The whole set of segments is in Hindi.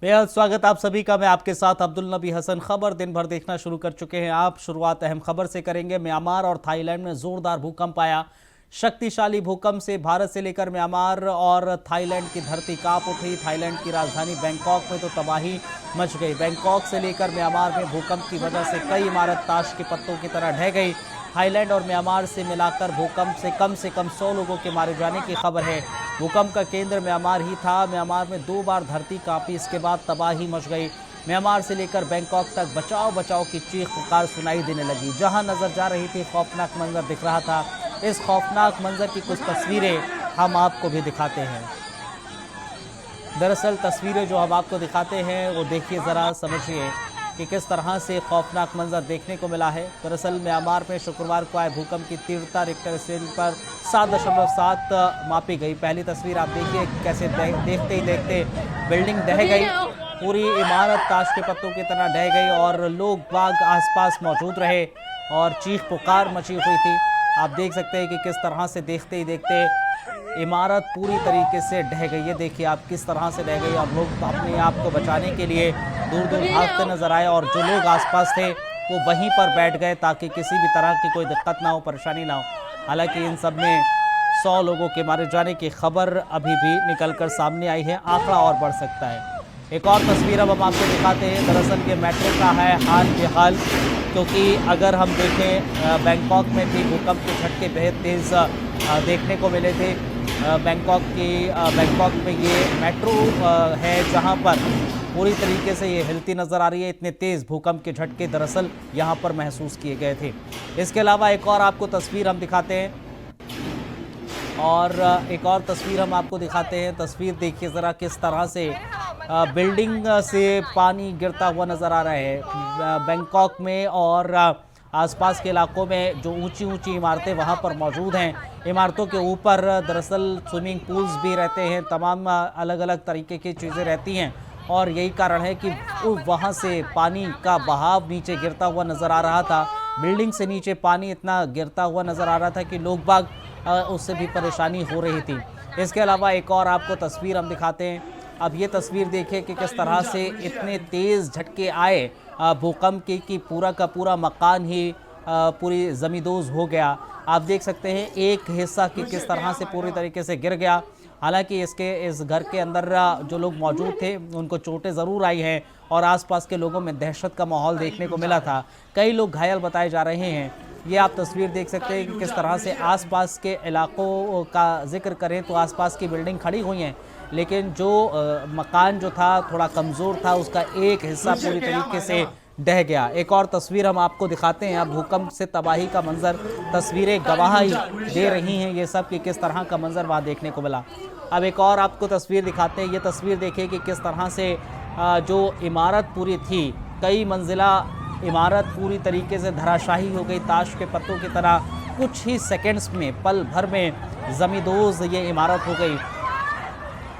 बेहद स्वागत आप सभी का। मैं आपके साथ अब्दुल नबी हसन। खबर दिन भर देखना शुरू कर चुके हैं आप। शुरुआत अहम खबर से करेंगे। म्यांमार और थाईलैंड में जोरदार भूकंप आया। शक्तिशाली भूकंप से भारत से लेकर म्यांमार और थाईलैंड की धरती कांप उठी। थाईलैंड की राजधानी बैंकॉक में तो तबाही मच गई। बैंकॉक से लेकर म्यांमार में भूकंप की वजह से कई इमारत ताश के पत्तों की तरह ढह गई। थाईलैंड और म्यांमार से मिलाकर भूकंप से कम 100 लोगों के मारे जाने की खबर है। भूकंप का केंद्र म्यांमार ही था। म्यांमार में 2 बार धरती कांपी, इसके बाद तबाही मच गई। म्यांमार से लेकर बैंकॉक तक बचाओ बचाओ की चीख पुकार सुनाई देने लगी। जहां नजर जा रही थी खौफनाक मंजर दिख रहा था। इस खौफनाक मंजर की कुछ तस्वीरें हम आपको भी दिखाते हैं। दरअसल तस्वीरें जो हम आपको दिखाते हैं वो देखिए, ज़रा समझिए कि किस तरह से खौफनाक मंजर देखने को मिला है। दरअसल म्यांमार में शुक्रवार को आए भूकंप की तीव्रता रिक्टर स्केल पर 7.7 मापी गई। पहली तस्वीर आप देखिए कैसे देखते ही देखते बिल्डिंग ढह गई। पूरी इमारत ताश के पत्तों की तरह ढह गई और लोग बाग आसपास मौजूद रहे और चीख पुकार मची हुई थी। आप देख सकते हैं कि किस तरह से देखते ही देखते इमारत पूरी तरीके से ढह गई है। देखिए आप किस तरह से ढह गई और लोग अपने आप को बचाने के लिए दूर दूर भागते नजर आए और जो लोग आसपास थे वो वहीं पर बैठ गए ताकि किसी भी तरह की कोई दिक्कत ना हो, परेशानी ना हो। हालांकि इन सब में 100 लोगों के मारे जाने की खबर अभी भी निकलकर सामने आई है। आंकड़ा और बढ़ सकता है। एक और तस्वीर अब हम आपको दिखाते हैं। दरअसल ये मेट्रो का है हाल बेहाल, क्योंकि अगर हम देखें बैंकॉक में भी भूकंप के झटके बेहद तेज़ देखने को मिले थे। बैंकॉक में ये मेट्रो है जहां पर पूरी तरीके से ये हिलती नज़र आ रही है। इतने तेज़ भूकंप के झटके दरअसल यहां पर महसूस किए गए थे। इसके अलावा एक और आपको तस्वीर हम दिखाते हैं तस्वीर देखिए ज़रा किस तरह से बिल्डिंग से पानी गिरता हुआ नज़र आ रहा है। बैंकॉक में और आसपास के इलाकों में जो ऊंची ऊंची इमारतें वहां पर मौजूद हैं, इमारतों के ऊपर दरअसल स्विमिंग पूल्स भी रहते हैं, तमाम अलग अलग तरीके की चीज़ें रहती हैं और यही कारण है कि वहां से पानी का बहाव नीचे गिरता हुआ नज़र आ रहा था। बिल्डिंग से नीचे पानी इतना गिरता हुआ नज़र आ रहा था कि लोग बाग उससे भी परेशानी हो रही थी। इसके अलावा एक और आपको तस्वीर हम दिखाते हैं। अब ये तस्वीर देखिए कि किस तरह से इतने तेज़ झटके आए भूकंप के कि पूरा का पूरा मकान ही पूरी ज़मींदोज़ हो गया। आप देख सकते हैं एक हिस्सा कि किस तरह से पूरी तरीके से गिर गया। हालांकि इस घर के अंदर जो लोग मौजूद थे उनको चोटें ज़रूर आई हैं और आसपास के लोगों में दहशत का माहौल देखने को मिला था। कई लोग घायल बताए जा रहे हैं। ये आप तस्वीर देख सकते हैं कि किस तरह से आसपास के इलाकों का जिक्र करें तो आसपास की बिल्डिंग खड़ी हुई हैं, लेकिन जो मकान जो था थोड़ा कमज़ोर था, उसका एक हिस्सा पूरी तरीके से ढह गया। एक और तस्वीर हम आपको दिखाते हैं। अब भूकंप से तबाही का मंजर, तस्वीरें गवाही दे रही हैं ये सब कि किस तरह का मंजर वहाँ देखने को मिला। अब एक और आपको तस्वीर दिखाते हैं। ये तस्वीर देखिए कि किस तरह से जो इमारत पूरी थी, कई मंजिला इमारत पूरी तरीके से धराशाही हो गई, ताश के पत्तों की तरह। कुछ ही सेकंड्स में, पल भर में ज़मींदोज़ ये इमारत हो गई।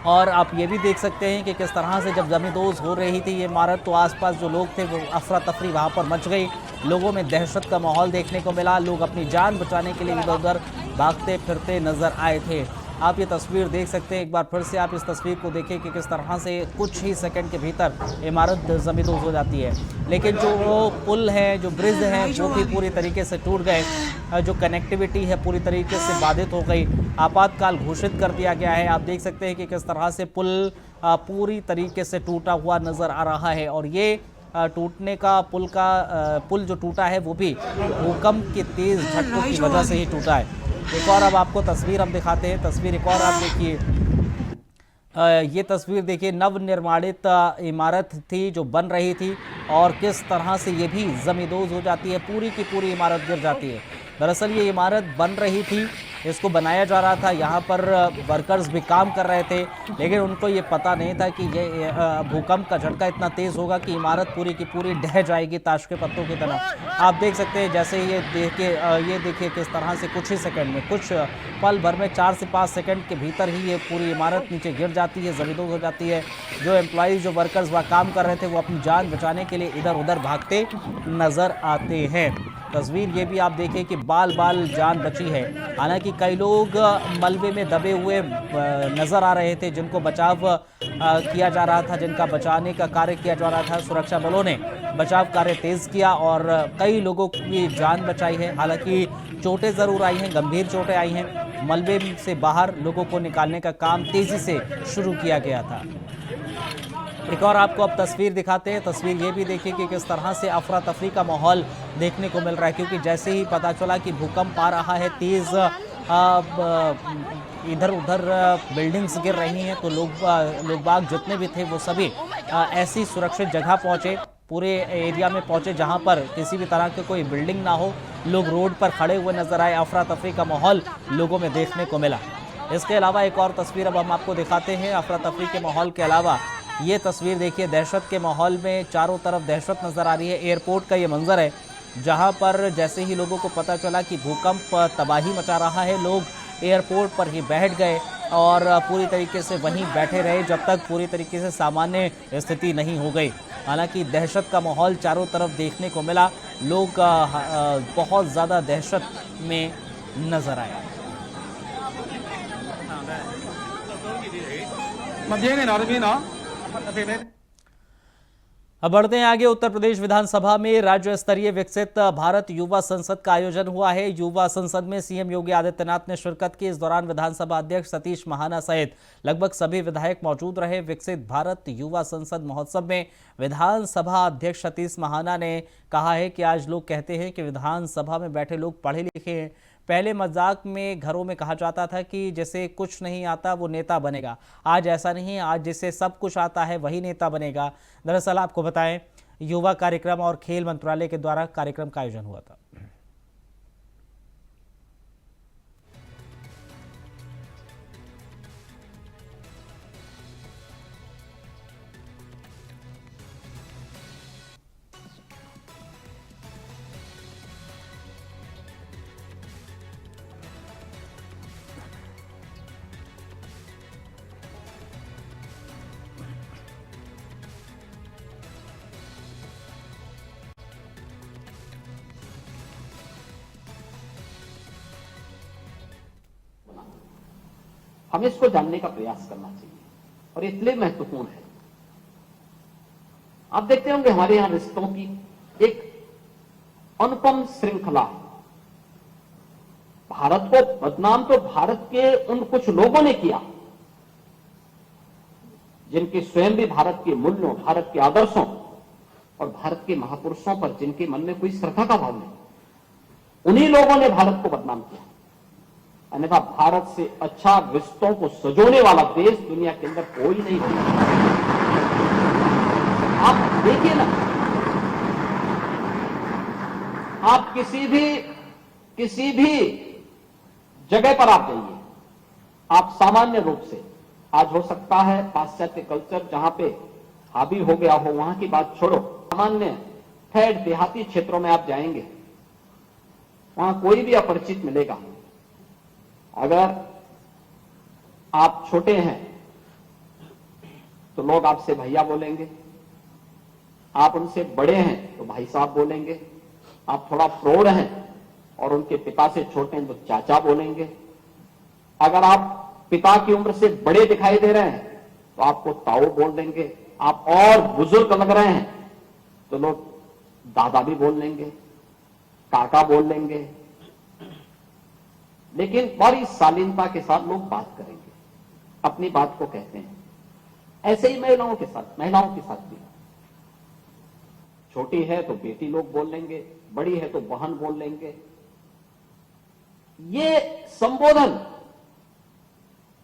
और आप ये भी देख सकते हैं कि किस तरह से जब ज़मींदोज़ हो रही थी ये इमारत तो आसपास जो लोग थे वो अफरा तफरी वहाँ पर मच गई। लोगों में दहशत का माहौल देखने को मिला। लोग अपनी जान बचाने के लिए इधर उधर भागते फिरते नज़र आए थे। आप ये तस्वीर देख सकते हैं। एक बार फिर से आप इस तस्वीर को देखें कि किस तरह से कुछ ही सेकंड के भीतर इमारत ज़मींदोज़ हो जाती है। लेकिन जो पुल हैं, जो ब्रिज हैं, वो भी पूरी तरीके से टूट गए। जो कनेक्टिविटी है पूरी तरीके से बाधित हो गई। आपातकाल घोषित कर दिया गया है। आप देख सकते हैं कि किस तरह से पुल पूरी तरीके से टूटा हुआ नज़र आ रहा है और ये टूटने का पुल जो टूटा है वो भी भूकंप के तेज़ झटकों की वजह से ही टूटा है। एक और अब आपको तस्वीर हम दिखाते हैं। तस्वीर एक और आप देखिए। ये तस्वीर देखिए, नवनिर्माणित इमारत थी जो बन रही थी और किस तरह से ये भी ज़मींदोज़ हो जाती है, पूरी की पूरी इमारत गिर जाती है। दरअसल ये इमारत बन रही थी, इसको बनाया जा रहा था, यहाँ पर वर्कर्स भी काम कर रहे थे, लेकिन उनको ये पता नहीं था कि ये भूकंप का झटका इतना तेज़ होगा कि इमारत पूरी की पूरी ढह जाएगी ताश के पत्तों की तरह। आप देख सकते हैं जैसे ये देखिए किस तरह से कुछ ही सेकंड में, कुछ पल भर में 4 से 5 सेकंड के भीतर ही ये पूरी इमारत नीचे गिर जाती है, ज़मींदोज़ हो जाती है। जो एम्प्लॉइज़, जो वर्कर्स वहाँ काम कर रहे थे वो अपनी जान बचाने के लिए इधर उधर भागते नज़र आते हैं। तस्वीर ये भी आप देखें कि बाल बाल जान बची है। हालांकि कई लोग मलबे में दबे हुए नजर आ रहे थे, जिनको बचाव किया जा रहा था, जिनका बचाने का कार्य किया जा रहा था। सुरक्षा बलों ने बचाव कार्य तेज किया और कई लोगों की जान बचाई है। हालांकि चोटें जरूर आई हैं, गंभीर चोटें आई हैं। मलबे से बाहर लोगों को निकालने का काम तेजी से शुरू किया गया था। एक और आपको अब तस्वीर दिखाते हैं। तस्वीर ये भी देखिए कि किस तरह से अफरा तफरी का माहौल देखने को मिल रहा है, क्योंकि जैसे ही पता चला कि भूकंप आ रहा है, तेज इधर उधर बिल्डिंग्स गिर रही हैं, तो लोग बाग जितने भी थे वो सभी ऐसी सुरक्षित जगह पहुंचे, पूरे एरिया में पहुंचे जहां पर किसी भी तरह की कोई बिल्डिंग ना हो। लोग रोड पर खड़े हुए नजर आए, अफरा तफरी का माहौल लोगों में देखने को मिला। इसके अलावा एक और तस्वीर अब हम आपको दिखाते हैं। अफरा तफरी के माहौल के अलावा ये तस्वीर देखिए, दहशत के माहौल में चारों तरफ दहशत नजर आ रही है। एयरपोर्ट का ये मंजर है, जहां पर जैसे ही लोगों को पता चला कि भूकंप तबाही मचा रहा है, लोग एयरपोर्ट पर ही बैठ गए और पूरी तरीके से वहीं बैठे रहे जब तक पूरी तरीके से सामान्य स्थिति नहीं हो गई। हालांकि दहशत का माहौल चारों तरफ देखने को मिला, लोग बहुत ज़्यादा दहशत में नजर आए। अब बढ़ते हैं आगे। उत्तर प्रदेश विधानसभा में राज्य स्तरीय विकसित भारत युवा संसद का आयोजन हुआ है। युवा संसद में सीएम योगी आदित्यनाथ ने शिरकत की। इस दौरान विधानसभा अध्यक्ष सतीश महाना सहित लगभग सभी विधायक मौजूद रहे। विकसित भारत युवा संसद महोत्सव में विधानसभा अध्यक्ष सतीश महाना ने कहा है कि आज लोग कहते हैं कि विधानसभा में बैठे लोग पढ़े लिखे हैं। पहले मजाक में घरों में कहा जाता था कि जैसे कुछ नहीं आता वो नेता बनेगा। आज ऐसा नहीं है, आज जिसे सब कुछ आता है वही नेता बनेगा। दरअसल आपको बताएं, युवा कार्यक्रम और खेल मंत्रालय के द्वारा कार्यक्रम का आयोजन हुआ था। हमें इसको जानने का प्रयास करना चाहिए और इसलिए महत्वपूर्ण है। आप देखते होंगे हमारे यहां रिश्तों की एक अनुपम श्रृंखला। भारत को बदनाम तो भारत के उन कुछ लोगों ने किया जिनके स्वयं भी भारत के मूल्यों, भारत के आदर्शों और भारत के महापुरुषों पर जिनके मन में कोई श्रद्धा का भाव नहीं, उन्हीं लोगों ने भारत को बदनाम किया। अन्यथा भारत से अच्छा रिश्तों को सजोने वाला देश दुनिया के अंदर कोई नहीं होगा। आप देखिए ना, आप किसी भी जगह पर आप जाइए, आप सामान्य रूप से, आज हो सकता है पाश्चात्य कल्चर जहां पे हावी हो गया हो, वहां की बात छोड़ो, सामान्य ठेठ देहाती क्षेत्रों में आप जाएंगे, वहां कोई भी अपरिचित मिलेगा। अगर आप छोटे हैं तो लोग आपसे भैया बोलेंगे, आप उनसे बड़े हैं तो भाई साहब बोलेंगे, आप थोड़ा प्रौढ़ हैं और उनके पिता से छोटे हैं तो चाचा बोलेंगे। अगर आप पिता की उम्र से बड़े दिखाई दे रहे हैं तो आपको ताऊ बोल देंगे। आप और बुजुर्ग लग रहे हैं तो लोग दादा भी बोल लेंगे, काका बोल लेंगे। लेकिन बड़ी शालीनता के साथ लोग बात करेंगे, अपनी बात को कहते हैं। ऐसे ही महिलाओं के साथ भी, छोटी है तो बेटी लोग बोल लेंगे, बड़ी है तो बहन बोल लेंगे। ये संबोधन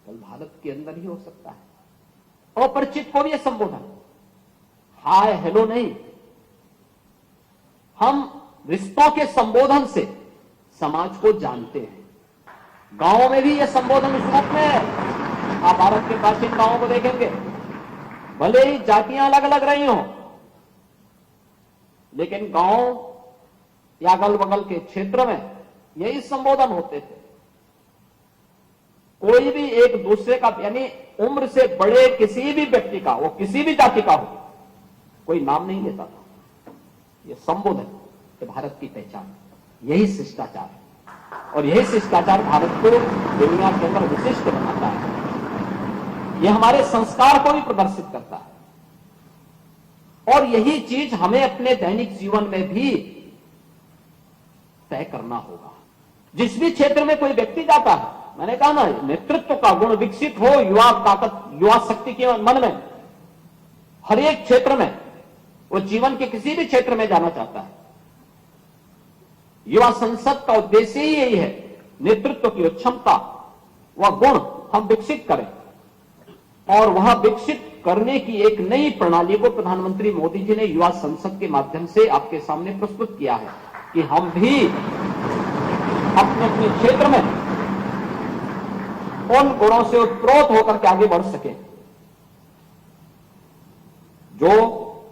कल भारत के अंदर ही हो सकता है। अपरिचित को भी यह संबोधन, हाय हेलो नहीं, हम रिश्तों के संबोधन से समाज को जानते हैं। गांवों में भी यह संबोधन उस रूप में है। आप भारत के प्राचीन गांवों को देखेंगे, भले ही जातियां अलग अलग रही हों, लेकिन गांव या अगल बगल के क्षेत्र में यही संबोधन होते थे। कोई भी एक दूसरे का, यानी उम्र से बड़े किसी भी व्यक्ति का, वो किसी भी जाति का हो, कोई नाम नहीं लेता था। ये संबोधन, ये भारत की पहचान। यही शिष्टाचार है और यही शिष्टाचार भारत को दुनिया के अंदर विशिष्ट बनाता है। यह हमारे संस्कार को भी प्रदर्शित करता है और यही चीज हमें अपने दैनिक जीवन में भी तय करना होगा। जिस भी क्षेत्र में कोई व्यक्ति जाता है, मैंने कहा ना, नेतृत्व का गुण विकसित हो युवा ताकत, युवा शक्ति के मन में, हर एक क्षेत्र में, वो जीवन के किसी भी क्षेत्र में जाना चाहता है। युवा संसद का उद्देश्य ही यही है, नेतृत्व की क्षमता, वह गुण हम विकसित करें और वह विकसित करने की एक नई प्रणाली को प्रधानमंत्री मोदी जी ने युवा संसद के माध्यम से आपके सामने प्रस्तुत किया है कि हम भी अपने अपने क्षेत्र में उन गुणों से उत्प्रोत होकर के आगे बढ़ सके जो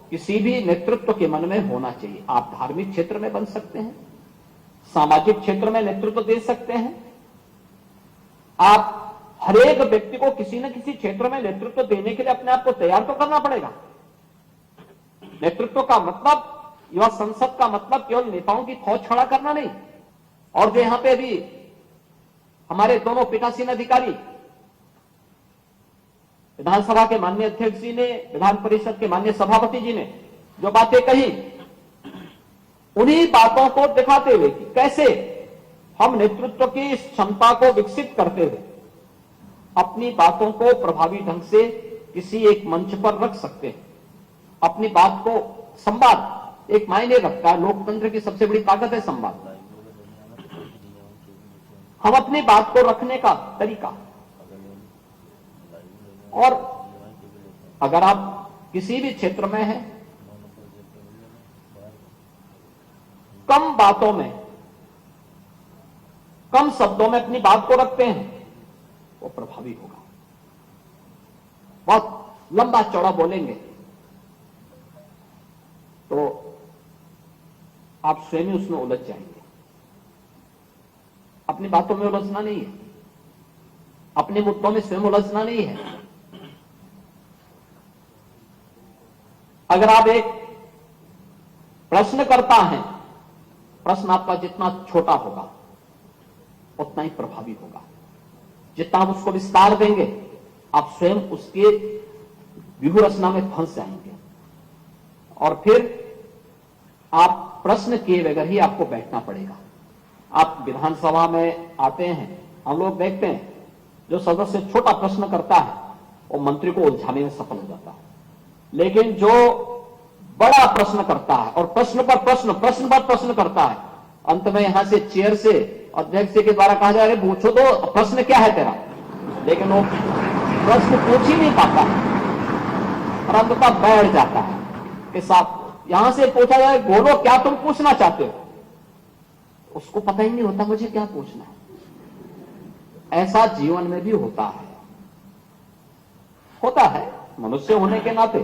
किसी भी नेतृत्व के मन में होना चाहिए। आप धार्मिक क्षेत्र में बन सकते हैं, सामाजिक क्षेत्र में नेतृत्व दे सकते हैं। आप हर एक व्यक्ति को किसी न किसी क्षेत्र में नेतृत्व देने के लिए अपने आप को तैयार तो करना पड़ेगा। नेतृत्व का मतलब, युवा संसद का मतलब केवल नेताओं की फौज खड़ा करना नहीं। और जो यहां पे अभी हमारे दोनों पीठासीन अधिकारी, विधानसभा के माननीय अध्यक्ष जी ने, विधान परिषद के माननीय सभापति जी ने जो बातें कही, उन्हीं बातों को दिखाते हुए कि कैसे हम नेतृत्व की इस क्षमता को विकसित करते हुए अपनी बातों को प्रभावी ढंग से किसी एक मंच पर रख सकते हैं। अपनी बात को, संवाद एक मायने रखता है, लोकतंत्र की सबसे बड़ी ताकत है संवाद। हम अपनी बात को रखने का तरीका, और अगर आप किसी भी क्षेत्र में हैं, कम बातों में, कम शब्दों में अपनी बात को रखते हैं, वो प्रभावी होगा। बहुत लंबा चौड़ा बोलेंगे तो आप स्वयं ही उसमें उलझ जाएंगे। अपनी बातों में उलझना नहीं है, अपने मुद्दों में स्वयं उलझना नहीं है। अगर आप एक प्रश्न करता है, प्रश्न आपका जितना छोटा होगा उतना ही प्रभावी होगा। जितना आप उसको विस्तार देंगे, आप स्वयं उसके व्यूह रचना में फंस जाएंगे और फिर आप प्रश्न किए बगैर ही आपको बैठना पड़ेगा। आप विधानसभा में आते हैं, हम लोग देखते हैं जो सदस्य छोटा प्रश्न करता है वो मंत्री को उलझाने में सफल हो जाता है, लेकिन जो बड़ा प्रश्न करता है और प्रश्न पर प्रश्न, प्रश्न पर प्रश्न करता है, अंत में यहां से चेयर से, अध्यक्ष के द्वारा कहा जाए पूछो तो प्रश्न क्या है तेरा, लेकिन वो प्रश्न पूछ ही नहीं पाता और अंततः बैठ जाता है कि साहब यहां से पूछा जाए बोलो क्या तुम पूछना चाहते हो, उसको पता ही नहीं होता मुझे क्या पूछना है। ऐसा जीवन में भी होता है। मनुष्य होने के नाते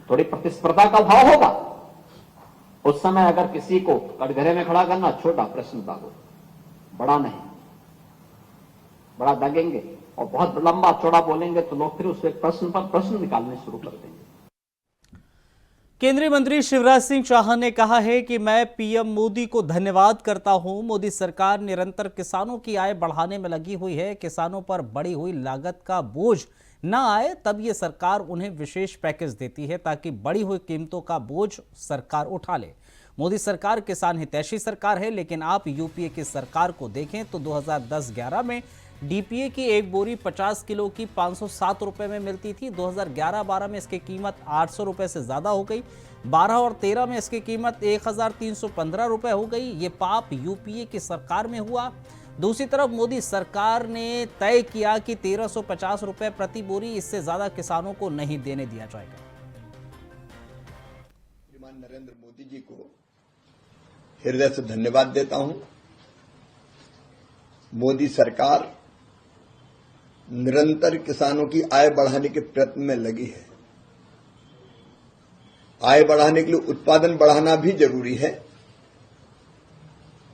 थोड़ी प्रतिस्पर्धा का भाव होगा। उस समय अगर किसी को कटघरे में खड़ा करना, छोटा प्रश्न दागो, बड़ा नहीं, बड़ा दागेंगे और बहुत लंबा चौड़ा बोलेंगे तो लोग फिर उससे प्रश्न पर प्रश्न निकालने शुरू कर देंगे। केंद्रीय मंत्री शिवराज सिंह चौहान ने कहा है कि मैं पीएम मोदी को धन्यवाद करता हूं। मोदी सरकार निरंतर किसानों की आय बढ़ाने में लगी हुई है। किसानों पर बढ़ी हुई लागत का बोझ न आए तब ये सरकार उन्हें विशेष पैकेज देती है ताकि बढ़ी हुई कीमतों का बोझ सरकार उठा ले। मोदी सरकार किसान हितैषी सरकार है, लेकिन आप यूपीए की सरकार को देखें तो 2010-11 में डीपीए की एक बोरी 50 किलो की 507 रुपए में मिलती थी। 2011-12 में इसकी कीमत 800 रुपए से ज्यादा हो गई। 12 और 13 में इसकी कीमत 1315 रुपए हो गई। ये पाप यूपीए की सरकार में हुआ। दूसरी तरफ मोदी सरकार ने तय किया कि 1350 रुपए प्रति बोरी, इससे ज्यादा किसानों को नहीं देने दिया जाएगा। श्रीमान नरेंद्र मोदी जी को हृदय से धन्यवाद देता हूं। मोदी सरकार निरंतर किसानों की आय बढ़ाने के प्रयत्न में लगी है। आय बढ़ाने के लिए उत्पादन बढ़ाना भी जरूरी है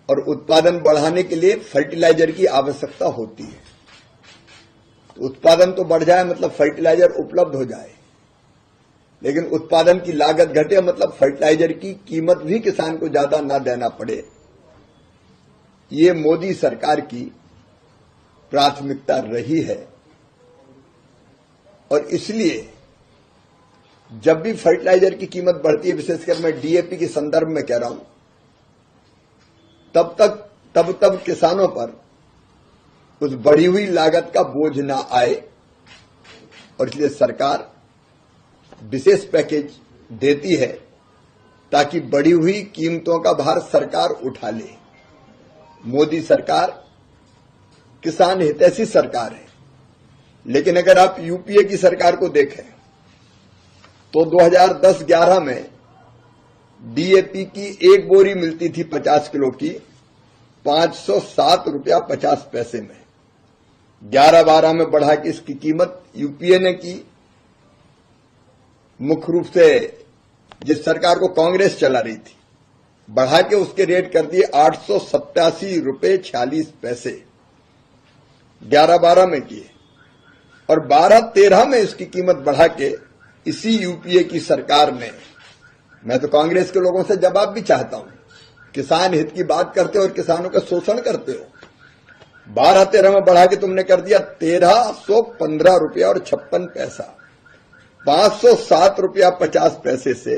और उत्पादन बढ़ाने के लिए फर्टिलाइजर की आवश्यकता होती है। तो उत्पादन तो बढ़ जाए मतलब फर्टिलाइजर उपलब्ध हो जाए, लेकिन उत्पादन की लागत घटे मतलब फर्टिलाइजर की कीमत भी किसान को ज्यादा ना देना पड़े, ये मोदी सरकार की प्राथमिकता रही है और इसलिए जब भी फर्टिलाइजर की कीमत बढ़ती है, विशेषकर मैं डीएपी के संदर्भ में कह रहा हूं, तब किसानों पर उस बढ़ी हुई लागत का बोझ ना आए और इसलिए सरकार विशेष पैकेज देती है ताकि बढ़ी हुई कीमतों का भार सरकार उठा ले। मोदी सरकार किसान हितैषी सरकार है, लेकिन अगर आप यूपीए की सरकार को देखें तो 2010-11 में डीएपी की एक बोरी मिलती थी 50 किलो की 507 रुपया 50 पैसे में। 11-12 में बढ़ा के इसकी कीमत यूपीए ने की, मुख्य रूप से जिस सरकार को कांग्रेस चला रही थी, बढ़ा के उसके रेट कर दिए 887 रुपये 46 पैसे 11-12 में किए और 12-13 में इसकी कीमत बढ़ा के इसी यूपीए की सरकार ने, मैं तो कांग्रेस के लोगों से जवाब भी चाहता हूं, किसान हित की बात करते हो और किसानों का शोषण करते हो। 12-13 में बढ़ा के तुमने कर दिया 1315 रुपया और 56 पैसा। 507 रुपया 50 पैसे से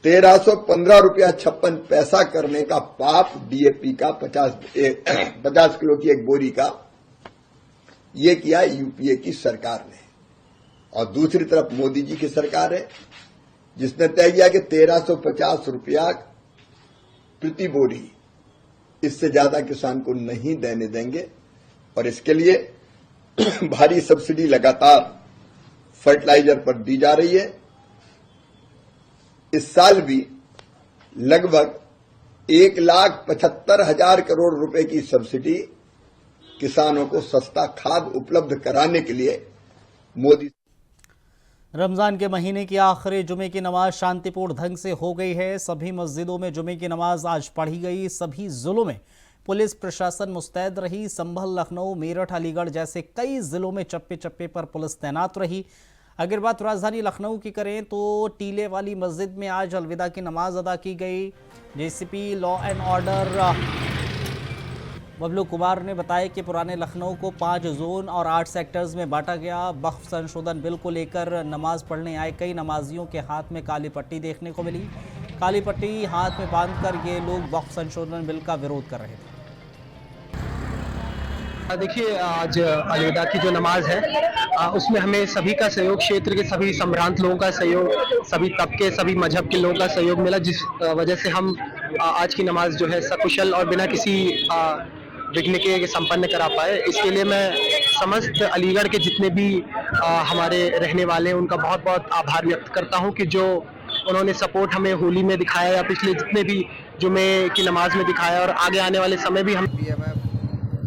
1315 रुपया 56 पैसा करने का पाप डीएपी का 50 किलो की एक बोरी का ये किया यूपीए की सरकार ने। और दूसरी तरफ मोदी जी की सरकार है जिसने तय किया कि 1350 रुपया प्रति बोरी, इससे ज्यादा किसान को नहीं देने देंगे और इसके लिए भारी सब्सिडी लगातार फर्टिलाइजर पर दी जा रही है। इस साल भी लगभग 1,75,000 करोड़ रुपए की सब्सिडी किसानों को सस्ता खाद उपलब्ध कराने के लिए मोदी। रमजान के महीने की आखिरी जुमे की नमाज शांतिपूर्ण ढंग से हो गई है। सभी मस्जिदों में जुमे की नमाज आज पढ़ी गई। सभी जिलों में पुलिस प्रशासन मुस्तैद रही। संभल, लखनऊ, मेरठ, अलीगढ़ जैसे कई जिलों में चप्पे चप्पे पर पुलिस तैनात रही। अगर बात राजधानी लखनऊ की करें तो टीले वाली मस्जिद में आज अलविदा की नमाज अदा की गई। JCP law and order Bablu Kumar ने बताया कि पुराने लखनऊ को 5 जोन और 8 सेक्टर्स में बांटा गया। वक्फ संशोधन बिल को लेकर नमाज पढ़ने आए कई नमाजियों के हाथ में काली पट्टी देखने को मिली। काली पट्टी हाथ में बांधकर ये लोग वक्फ संशोधन बिल का विरोध कर रहे थे। देखिए, आज अलविदा की जो नमाज है उसमें हमें सभी का सहयोग, क्षेत्र के सभी संभ्रांत लोगों का सहयोग, सभी तबके, सभी मजहब के लोगों का सहयोग मिला, जिस वजह से हम आज की नमाज जो है सकुशल और बिना किसी विघ्न के संपन्न करा पाए। इसके लिए मैं समस्त अलीगढ़ के जितने भी हमारे रहने वाले हैं उनका बहुत बहुत आभार व्यक्त करता हूं कि जो उन्होंने सपोर्ट हमें होली में दिखाया या पिछले जितने भी जुमे की नमाज में दिखाया और आगे आने वाले समय भी हम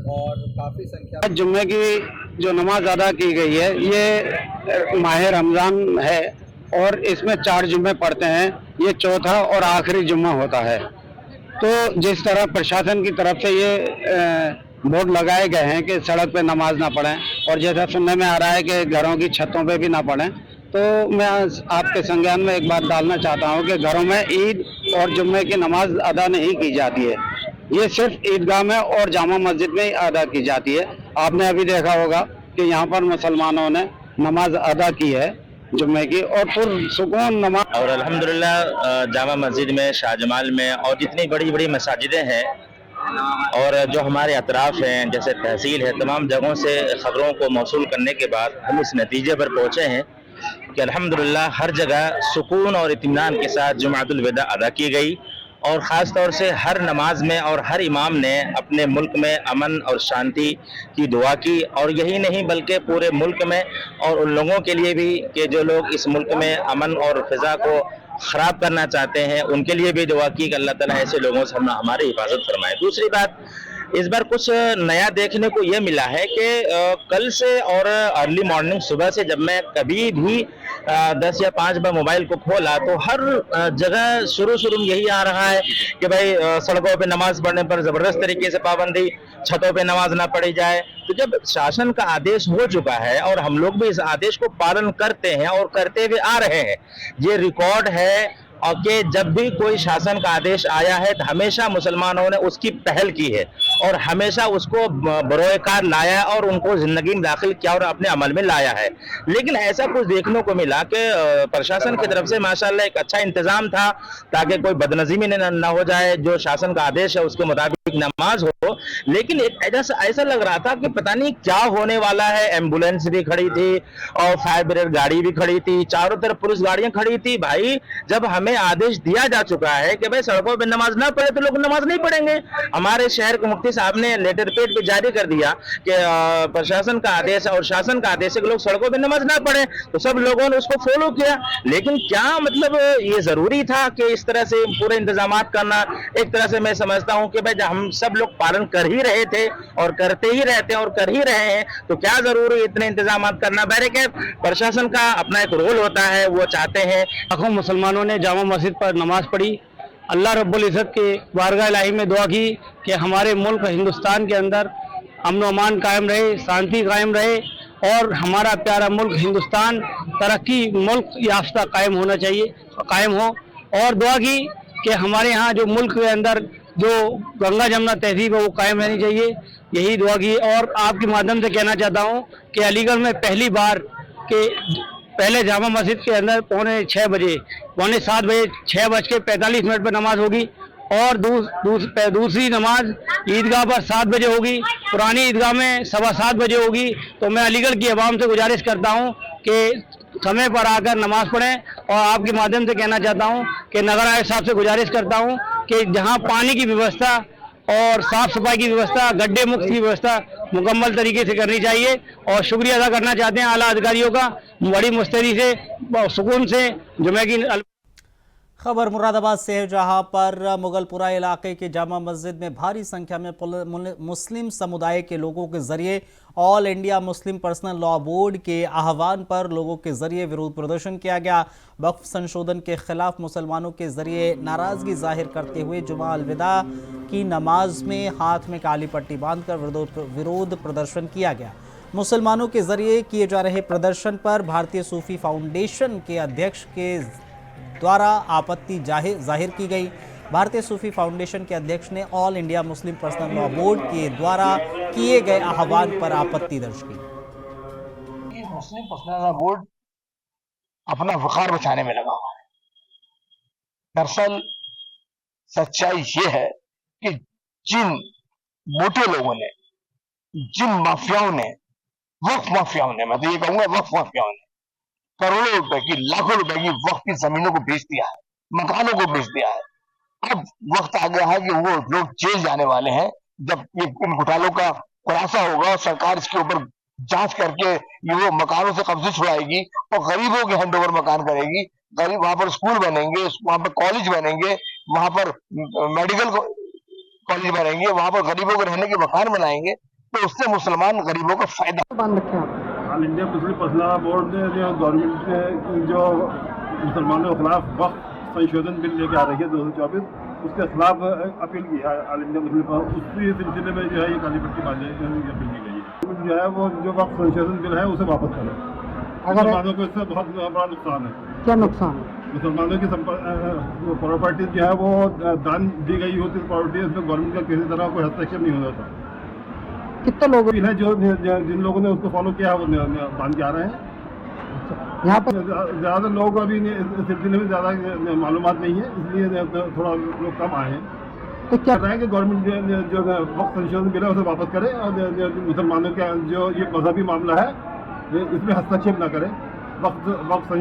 और काफी संख्या जुम्मे की जो नमाज अदा की गई है ये माह रमजान है और इसमें 4 जुम्मे पढ़ते हैं। ये चौथा और आखिरी जुम्मा होता है। तो जिस तरह प्रशासन की तरफ से ये बोर्ड लगाए गए हैं कि सड़क पे नमाज ना पढ़ें और जैसा सुनने में आ रहा है कि घरों की छतों पे भी ना पढ़ें, तो मैं आपके संज्ञान में एक बात डालना चाहता हूं कि घरों में ईद और जुम्मे की नमाज अदा नहीं की जाती है। ये सिर्फ ईदगाह में और जामा मस्जिद में ही अदा की जाती है। आपने अभी देखा होगा कि यहाँ पर मुसलमानों ने नमाज अदा की है जुम्मे की और पुरसुकून नमाज। और अल्हम्दुलिल्लाह जामा मस्जिद में, शाहजमाल में और जितनी बड़ी बड़ी मसाजिदें हैं और जो हमारे अतराफ़ हैं जैसे तहसील है, तमाम जगहों से ख़बरों को मौसूल करने के बाद हम इस नतीजे पर पहुँचे हैं कि अल्हम्दुलिल्लाह हर जगह सुकून और इत्मीनान के साथ जुमातुल विदा अदा की गई और ख़ास तौर से हर नमाज में और हर इमाम ने अपने मुल्क में अमन और शांति की दुआ की। और यही नहीं बल्कि पूरे मुल्क में और उन लोगों के लिए भी कि जो लोग इस मुल्क में अमन और फ़िज़ा को ख़राब करना चाहते हैं उनके लिए भी दुआ की कि अल्लाह ताला ऐसे लोगों से हमारी हिफाजत फरमाए। दूसरी बात, इस बार कुछ नया देखने को ये मिला है कि कल से और अर्ली मॉर्निंग सुबह से जब मैं कभी भी 10 या 5 बार मोबाइल को खोला तो हर जगह शुरू में यही आ रहा है कि भाई सड़कों पे नमाज पढ़ने पर ज़बरदस्त तरीके से पाबंदी, छतों पे नमाज ना पढ़ी जाए। तो जब शासन का आदेश हो चुका है और हम लोग भी इस आदेश को पालन करते हैं और करते हुए आ रहे हैं, ये रिकॉर्ड है और कि जब भी कोई शासन का आदेश आया है तो हमेशा मुसलमानों ने उसकी पहल की है और हमेशा उसको बरोएकार लाया और उनको जिंदगी में दाखिल किया और अपने अमल में लाया है। लेकिन ऐसा कुछ देखने को मिला कि प्रशासन की तरफ से माशाल्लाह एक अच्छा इंतजाम था ताकि कोई बदनज़ीमी न हो जाए, जो शासन का आदेश है उसके मुताबिक नमाज हो। लेकिन एक ऐसा लग रहा था कि पता नहीं क्या होने वाला है। एम्बुलेंस भी खड़ी थी और फायर ब्रिगेड गाड़ी भी खड़ी थी, चारों तरफ पुलिस गाड़ियां खड़ी थी। भाई जब हमें आदेश दिया जा चुका है कि भाई सड़कों पे नमाज ना पढ़े तो लोग नमाज नहीं पढ़ेंगे। हमारे शहर के मुफ्ती साहब ने लेटर पेड पे जारी कर दिया कि प्रशासन का आदेश और शासन का आदेश है कि लोग सड़कों पे नमाज ना पढ़े, तो सब लोगों ने उसको फॉलो किया। लेकिन क्या मतलब ये जरूरी था कि इस तरह से पूरे इंतजाम करना? एक तरह से मैं समझता हूं कि भाई हम सब लोग पालन कर ही रहे थे और करते ही रहते हैं और कर ही रहे हैं, तो क्या जरूरी इतने इंतजाम करना? बहरकैफ प्रशासन का अपना एक रोल होता है, वो चाहते हैं। लाखों मुसलमानों ने जामा मस्जिद पर नमाज पढ़ी, अल्लाह रब्बुल इज़्ज़त के बारगाह इलाही में दुआ की कि हमारे मुल्क हिंदुस्तान के अंदर अमन व अमान कायम रहे, शांति कायम रहे और हमारा प्यारा मुल्क हिंदुस्तान तरक्की मुल्क याफ्ता कायम होना चाहिए, कायम हो। और दुआ की कि हमारे यहाँ जो मुल्क के अंदर जो गंगा जमुना तहजीब है वो कायम रहनी चाहिए, यही दुआ की। और आपके माध्यम से कहना चाहता हूँ कि अलीगढ़ में पहली बार के पहले जामा मस्जिद के अंदर पौने 7 बजे 6:45 पर नमाज होगी और दूसरी नमाज ईदगाह पर 7 बजे होगी, पुरानी ईदगाह में 7:15 बजे होगी। तो मैं अलीगढ़ की आवाम से गुजारिश करता हूँ कि समय पर आकर नमाज पढ़ें। और आपके माध्यम से कहना चाहता हूँ कि नगर आयुक्त साहब से गुजारिश करता हूँ कि जहाँ पानी की व्यवस्था और साफ सफाई की व्यवस्था, गड्ढे मुक्त की व्यवस्था मुकम्मल तरीके से करनी चाहिए। और शुक्रिया अदा करना चाहते हैं आला अधिकारियों का, बड़ी मुस्तैदी से सुकून से जुमे की। खबर मुरादाबाद से है, जहां पर मुगलपुरा इलाके के जामा मस्जिद में भारी संख्या में मुस्लिम समुदाय के लोगों के जरिए all India Muslim personal law board के आह्वान पर लोगों के जरिए विरोध प्रदर्शन किया गया। वक्फ संशोधन के खिलाफ मुसलमानों के जरिए नाराजगी जाहिर करते हुए जुमा अलविदा की नमाज में हाथ में काली पट्टी बांधकर विरोध प्रदर्शन किया गया। मुसलमानों के जरिए किए जा रहे प्रदर्शन पर भारतीय सूफी फाउंडेशन के अध्यक्ष के द्वारा आपत्ति जाहिर की गई। भारतीय सूफी फाउंडेशन के अध्यक्ष ने all India Muslim personal law board के द्वारा किए गए आह्वान पर आपत्ति दर्ज की। मुस्लिम पर्सनल लॉ बोर्ड अपना वकार बचाने में लगा हुआ है। दरअसल सच्चाई ये है कि जिन मोटे लोगों ने, जिन माफियाओं ने, वक्फ माफियाओं ने, मैं तो ये कहूंगा वक्फ माफियाओं ने करोड़ों रुपए की, लाखों रुपए की वक्फ की जमीनों को बेच दिया है, मकानों को बेच दिया है। अब वक्त आ गया है कि वो लोग जेल जाने वाले हैं। जब इन घोटालों का खुलासा होगा और सरकार इसके ऊपर जांच करके ये वो मकानों से कब्जे छुड़ाएगी और गरीबों के हैंडओवर मकान करेगी, गरीब वहां पर स्कूल बनेंगे, वहां पर कॉलेज बनेंगे, वहां पर मेडिकल कॉलेज बनेंगे, वहां पर गरीबों के रहने के मकान बनाएंगे, तो उससे मुसलमान गरीबों का फायदा। All India Muslim personal law board ने जो गवर्नमेंट ने जो मुसलमानों के खिलाफ वक्फ संशोधन बिल लेके आ रही है 2024, उसके खिलाफ अपील की है ऑल इंडिया मुस्लिम, उसी सिलसिले में जो है ये काली पट्टी बांधने की अपील की गई है। जो है वो जो वक्फ संशोधन बिल है उसे वापस करें। मुसलमानों को इससे बहुत बड़ा नुकसान है। क्या नुकसान? मुसलमानों की प्रॉपर्टी जो है वो दान दी गई होती है, प्रॉपर्टी इसमें गवर्नमेंट का किसी तरह कोई हस्तक्षेप नहीं होता। कितने लोग है जो जिन लोगों ने उसको फॉलो किया है वो बांध के आ रहे हैं। यहाँ पर ज्यादा लोगों को अभी इस सिलसिले में ज्यादा मालूमात नहीं है, इसलिए थोड़ा लोग कम आए हैं। तो क्या रहे हैं कि गवर्नमेंट जो वक्त संशोधन बिल है उसे वापस करे और मुसलमानों का जो ये मजहबी मामला है इसमें हस्तक्षेप न करे। वक्त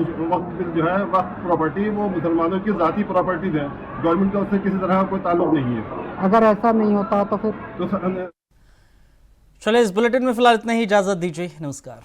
बिल जो है वक्त प्रॉपर्टी वो मुसलमानों की जाती प्रॉपर्टीज है, गवर्नमेंट का उससे किसी तरह का कोई ताल्लुक नहीं है। अगर ऐसा नहीं होता तो फिर चलिए इस बुलेटिन में फिलहाल इतना ही, इजाजत दीजिए, नमस्कार।